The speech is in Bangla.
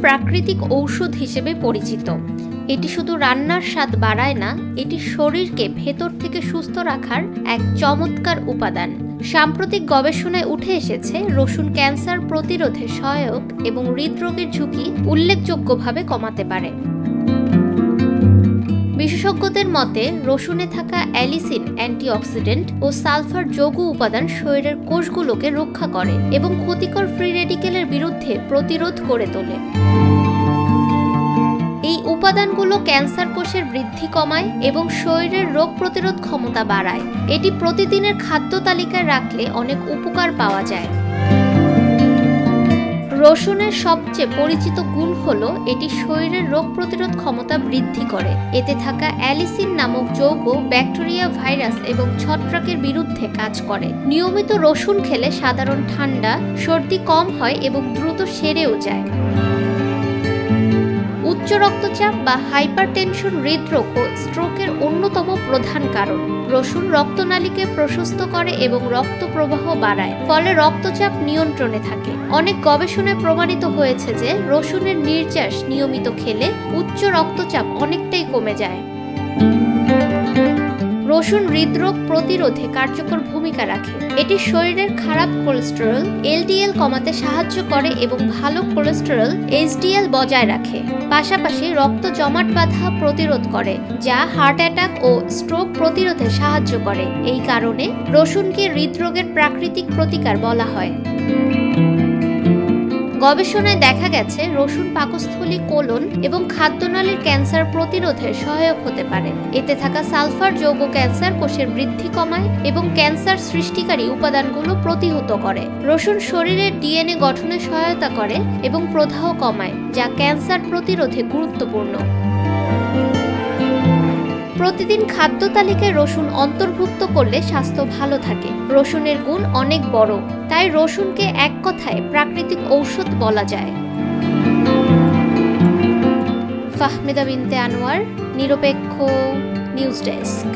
প্রাকৃতিক ঔষধ হিসেবে পরিচিত। এটি শুধু রান্নার স্বাদ বাড়ায় না, এটি শরীরকে ভেতর থেকে সুস্থ রাখার এক চমৎকার উপাদান। সাম্প্রতিক গবেষণায় উঠে এসেছে রসুন ক্যান্সার প্রতিরোধে সহায়ক এবং হৃদরোগের ঝুঁকি উল্লেখযোগ্যভাবে কমাতে পারে। বিশেষজ্ঞদের মতে রসুনে থাকা অ্যালিসিন অ্যান্টিঅক্সিডেন্ট ও সালফার যৌগ উপাদান শরীরের কোষগুলোকে রক্ষা করে এবং ক্ষতিকর ফ্রি রেডিকেলের বিরুদ্ধে প্রতিরোধ করে তোলে। এই উপাদানগুলো ক্যান্সার কোষের বৃদ্ধি কমায় এবং শরীরের রোগ প্রতিরোধ ক্ষমতা বাড়ায়। এটি প্রতিদিনের খাদ্য তালিকায় রাখলে অনেক উপকার পাওয়া যায়। রসুনের সবচেয়ে পরিচিত গুণ হলো এটি শরীরের রোগ প্রতিরোধ ক্ষমতা বৃদ্ধি করে। এতে থাকা অ্যালিসিন নামক যৌগ ব্যাকটেরিয়া, ভাইরাস এবং ছত্রাকের বিরুদ্ধে কাজ করে। নিয়মিত রসুন খেলে সাধারণ ঠান্ডা, সর্দি কম হয় এবং দ্রুত সেরেও যায়। উচ্চ রক্তচাপ বা হাইপারটেনশন হৃদরোগ ও স্ট্রোকের অন্যতম প্রধান কারণ। রসুন রক্তনালীকে প্রশস্ত করে এবং রক্ত প্রবাহ বাড়ায়, ফলে রক্তচাপ নিয়ন্ত্রণে থাকে। অনেক গবেষণায় প্রমাণিত হয়েছে যে রসুনের নির্যাস নিয়মিত খেলে উচ্চ রক্তচাপ অনেকটাই কমে যায়। রসুন হৃদরোগ প্রতিরোধে কার্যকর ভূমিকা রাখে। এটি শরীরের খারাপ কোলেস্টেরল এলডিএল কমাতে সাহায্য করে এবং ভালো কোলেস্টেরল এইচডিএল বজায় রাখে। পাশাপাশি রক্ত জমাট বাঁধা প্রতিরোধ করে, যা হার্ট অ্যাটাক ও স্ট্রোক প্রতিরোধে সাহায্য করে। এই কারণে রসুনকে হৃদরোগের প্রাকৃতিক প্রতিকার বলা হয়। গবেষণায় দেখা গেছে রসুন পাকস্থলী, কোলন এবং খাদ্যনালীর ক্যান্সার প্রতিরোধে সহায়ক হতে পারে। এতে থাকা সালফার যৌগ ক্যান্সার কোষের বৃদ্ধি কমায় এবং ক্যান্সার সৃষ্টিকারী উপাদানগুলো প্রতিহত করে। রসুন শরীরের ডিএনএ গঠনে সহায়তা করে এবং প্রদাহ কমায়, যা ক্যান্সার প্রতিরোধে গুরুত্বপূর্ণ। প্রতিদিন খাদ্য তালিকায় রসুন অন্তর্ভুক্ত করলে স্বাস্থ্য ভালো থাকে। রসুনের গুণ অনেক বড়, তাই রসুনকে এক কথায় প্রাকৃতিক ঔষধ বলা যায়। ফাহমিদা বিনতে আনোয়ার, নিরপেক্ষ নিউজ ডেস্ক।